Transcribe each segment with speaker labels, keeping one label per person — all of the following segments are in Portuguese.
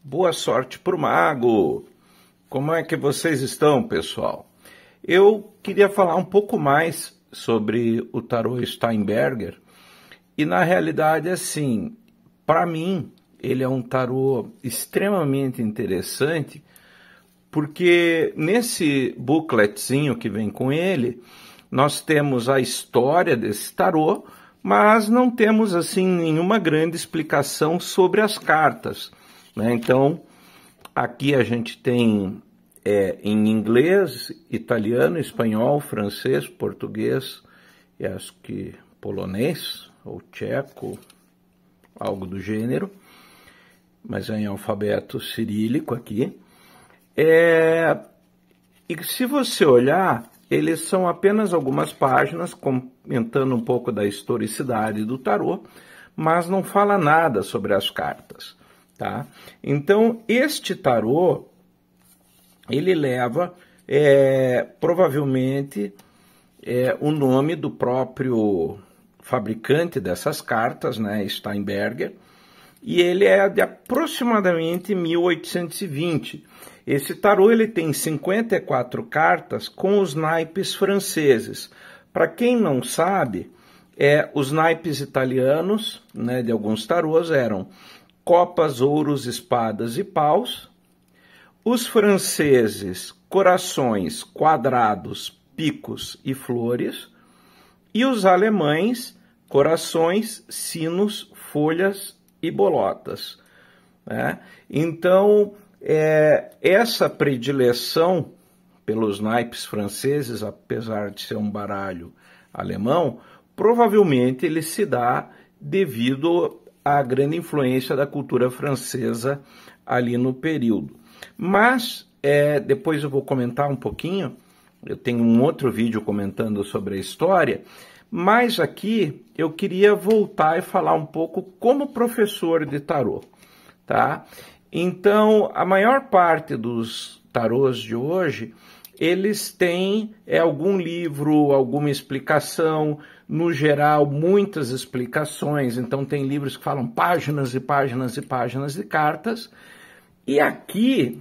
Speaker 1: Boa sorte para o mago! Como é que vocês estão, pessoal? Eu queria falar um pouco mais sobre o tarô Steinberger e, na realidade, assim, para mim, ele é um tarô extremamente interessante porque nesse bookletzinho que vem com ele, nós temos a história desse tarô, mas não temos, assim, nenhuma grande explicação sobre as cartas, né? Então, aqui a gente tem em inglês, italiano, espanhol, francês, português e acho que polonês ou tcheco, algo do gênero, mas é em alfabeto cirílico aqui. E se você olhar, eles são apenas algumas páginas comentando um pouco da historicidade do tarô, mas não fala nada sobre as cartas. Tá? Então, este tarô, ele leva provavelmente o nome do próprio fabricante dessas cartas, né, Steinberger, e ele é de aproximadamente 1820. Esse tarô ele tem 54 cartas com os naipes franceses. Para quem não sabe, os naipes italianos, né, de alguns tarôs eram copas, ouros, espadas e paus. Os franceses, corações, quadrados, picos e flores. E os alemães, corações, sinos, folhas e bolotas. Né? Então, essa predileção pelos naipes franceses, apesar de ser um baralho alemão, provavelmente ele se dá devido a grande influência da cultura francesa ali no período. Mas, depois eu vou comentar um pouquinho, eu tenho um outro vídeo comentando sobre a história, mas aqui eu queria voltar e falar um pouco como professor de tarô, tá? Então, a maior parte dos tarôs de hoje, eles têm algum livro, alguma explicação, no geral, muitas explicações. Então, tem livros que falam páginas e páginas e páginas de cartas. E aqui,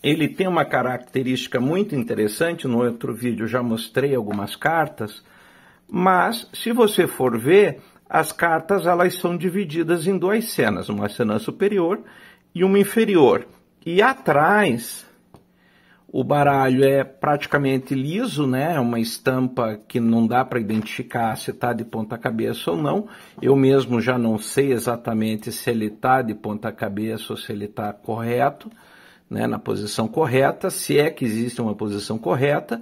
Speaker 1: ele tem uma característica muito interessante. No outro vídeo, eu já mostrei algumas cartas. Mas, se você for ver, as cartas elas são divididas em duas cenas. Uma cena superior e uma inferior. E atrás, o baralho é praticamente liso, né? É uma estampa que não dá para identificar se está de ponta cabeça ou não. Eu mesmo já não sei exatamente se ele está de ponta cabeça ou se ele está correto, né? Na posição correta, se é que existe uma posição correta.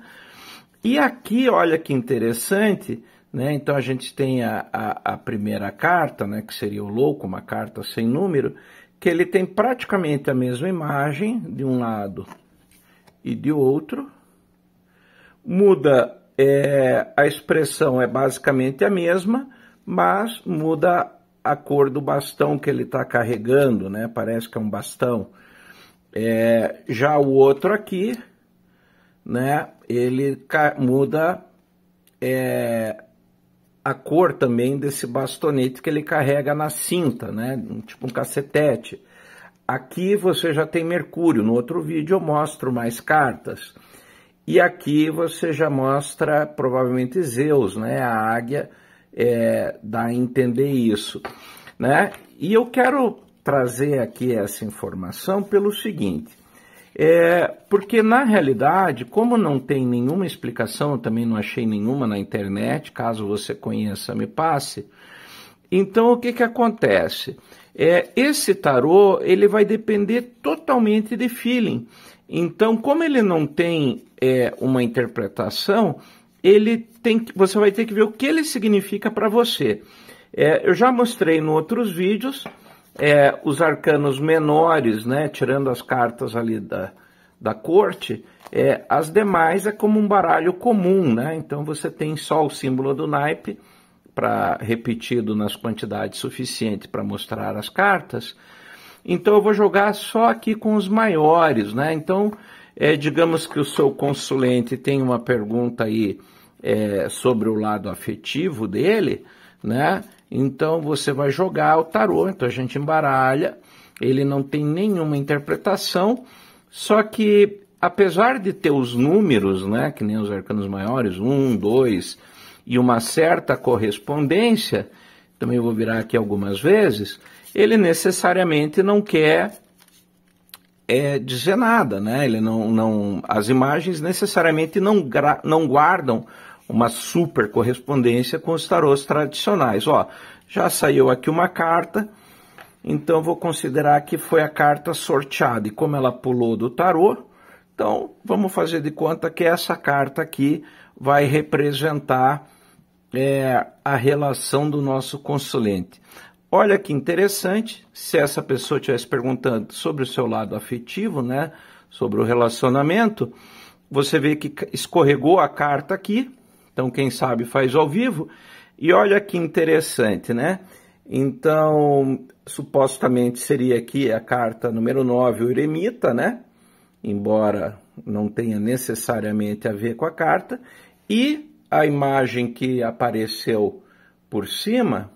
Speaker 1: E aqui, olha que interessante, né? Então a gente tem a primeira carta, né? Que seria o louco, uma carta sem número, que ele tem praticamente a mesma imagem de um lado e de outro, muda, a expressão é basicamente a mesma, mas muda a cor do bastão que ele está carregando, né? Parece que é um bastão. Já o outro aqui, né? Ele muda a cor também desse bastonete que ele carrega na cinta, né? Tipo um cacetete. Aqui você já tem Mercúrio, no outro vídeo eu mostro mais cartas. E aqui você já mostra provavelmente Zeus, né? A águia, dá a entender isso, né? E eu quero trazer aqui essa informação pelo seguinte, porque na realidade, como não tem nenhuma explicação, eu também não achei nenhuma na internet, caso você conheça, me passe. Então o que acontece? Esse tarô, ele vai depender totalmente de feeling. Então, como ele não tem uma interpretação, você vai ter que ver o que ele significa para você. Eu já mostrei em outros vídeos os arcanos menores, né, tirando as cartas ali da corte, as demais é como um baralho comum, né? Então você tem só o símbolo do naipe, repetido nas quantidades suficientes para mostrar as cartas. Então eu vou jogar só aqui com os maiores, né? Então, digamos que o seu consulente tem uma pergunta aí sobre o lado afetivo dele, né? Então você vai jogar o tarô, então a gente embaralha ele não tem nenhuma interpretação, só que apesar de ter os números, né, que nem os arcanos maiores, 1, 2, e uma certa correspondência, também vou virar aqui algumas vezes, ele necessariamente não quer dizer nada, né? Ele as imagens necessariamente não guardam uma super correspondência com os tarôs tradicionais. Ó, já saiu aqui uma carta, então vou considerar que foi a carta sorteada, e como ela pulou do tarô, então vamos fazer de conta que essa carta aqui vai representar a relação do nosso consulente. Olha que interessante, se essa pessoa estivesse perguntando sobre o seu lado afetivo, né, sobre o relacionamento, você vê que escorregou a carta aqui, então quem sabe faz ao vivo, e olha que interessante, né? Então, supostamente seria aqui a carta número 9, o eremita, né? Embora não tenha necessariamente a ver com a carta, e a imagem que apareceu por cima,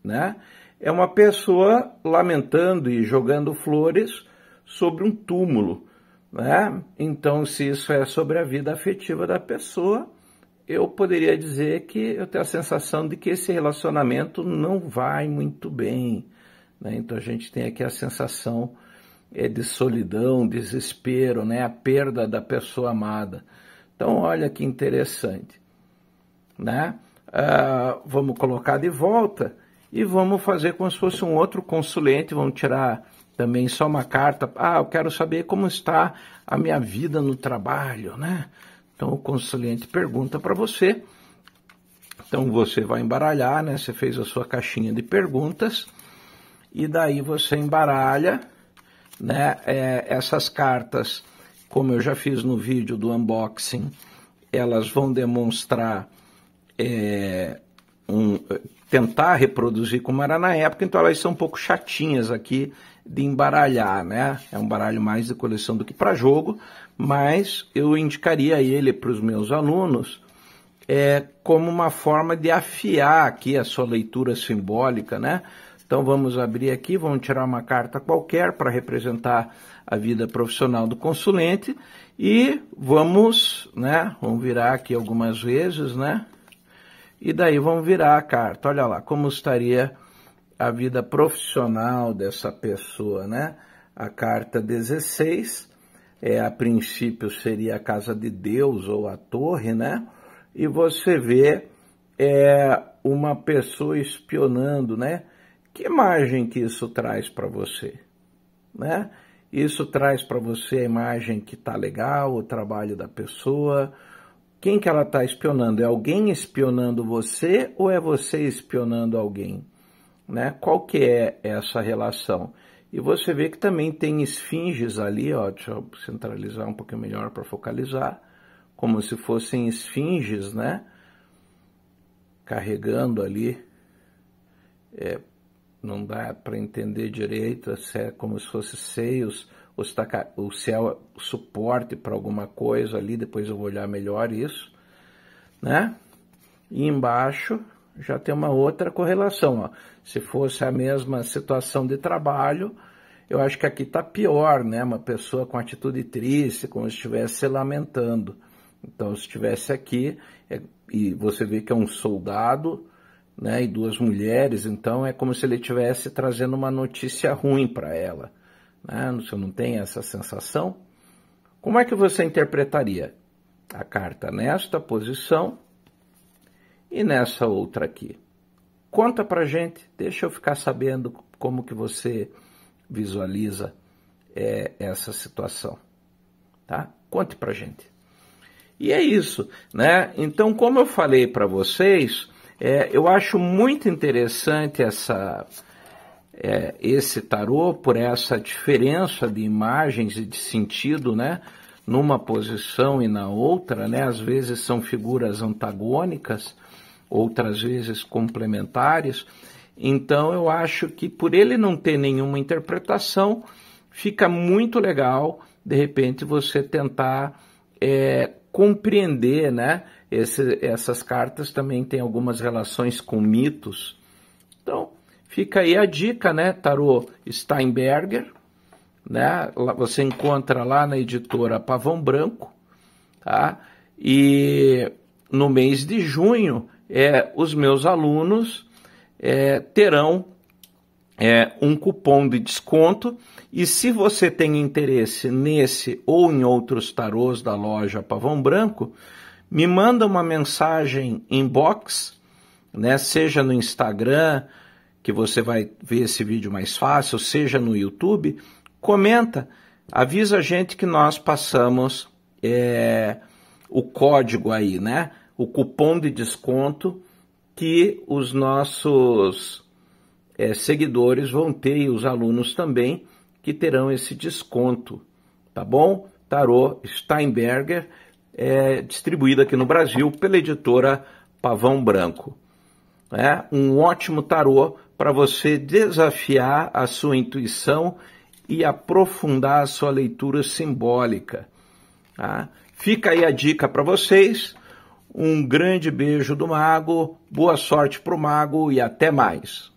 Speaker 1: né, é uma pessoa lamentando e jogando flores sobre um túmulo, né? Então, se isso é sobre a vida afetiva da pessoa, eu poderia dizer que eu tenho a sensação de que esse relacionamento não vai muito bem, né? Então, a gente tem aqui a sensação de solidão, desespero, né? A perda da pessoa amada. Então, olha que interessante, né? Vamos colocar de volta e vamos fazer como se fosse um outro consulente, vamos tirar também só uma carta. Eu quero saber como está a minha vida no trabalho, né? Então o consulente pergunta para você, então você vai embaralhar, né? Você fez a sua caixinha de perguntas e daí você embaralha, né? Essas cartas, como eu já fiz no vídeo do unboxing, elas vão demonstrar tentar reproduzir como era na época, então elas são um pouco chatinhas aqui de embaralhar, né? É um baralho mais de coleção do que para jogo, mas eu indicaria ele para os meus alunos como uma forma de afiar aqui a sua leitura simbólica, né? Então vamos abrir aqui, vamos tirar uma carta qualquer para representar a vida profissional do consulente e vamos, né? Vamos virar aqui algumas vezes, né? E daí vamos virar a carta. Olha lá como estaria a vida profissional dessa pessoa, né? A carta 16, a princípio seria a casa de Deus ou a torre, né? E você vê uma pessoa espionando, né? Que imagem que isso traz para você, né? Isso traz para você a imagem que tá legal, o trabalho da pessoa. Quem que ela está espionando? É alguém espionando você ou é você espionando alguém? Né? Qual que é essa relação? E você vê que também tem esfinges ali, ó, deixa eu centralizar um pouquinho melhor para focalizar, como se fossem esfinges, né? Carregando ali, não dá para entender direito se é como se fosse seios, ou se é o suporte para alguma coisa ali, depois eu vou olhar melhor isso, né? E embaixo já tem uma outra correlação, ó. Se fosse a mesma situação de trabalho, eu acho que aqui está pior, né? Uma pessoa com atitude triste, como se estivesse se lamentando. Então, se estivesse aqui, e você vê que é um soldado, né? E duas mulheres, então é como se ele estivesse trazendo uma notícia ruim para ela. Você não tem essa sensação? Como é que você interpretaria a carta nesta posição e nessa outra aqui? Conta pra gente, deixa eu ficar sabendo como que você visualiza essa situação, tá? Conte pra gente. E é isso, né? Então, como eu falei para vocês, eu acho muito interessante esse tarô por essa diferença de imagens e de sentido, né? Numa posição e na outra, né? Às vezes são figuras antagônicas, outras vezes complementares. Então eu acho que por ele não ter nenhuma interpretação, fica muito legal, de repente, você tentar compreender, né? Essas cartas também têm algumas relações com mitos. Então, fica aí a dica, né? Tarô Steinberger, né? Você encontra lá na editora Pavão Branco, tá? E no mês de junho, os meus alunos terão um cupom de desconto. E se você tem interesse nesse ou em outros tarôs da loja Pavão Branco, me manda uma mensagem inbox, né? Seja no Instagram, que você vai ver esse vídeo mais fácil, seja no YouTube, comenta, avisa a gente que nós passamos o código aí, né? O cupom de desconto que os nossos seguidores vão ter, e os alunos também, que terão esse desconto, tá bom? Tarô Steinberger, distribuído aqui no Brasil pela editora Pavão Branco. Um ótimo tarô para você desafiar a sua intuição e aprofundar a sua leitura simbólica. Tá? Fica aí a dica para vocês. Um grande beijo do Mago, boa sorte para o Mago e até mais.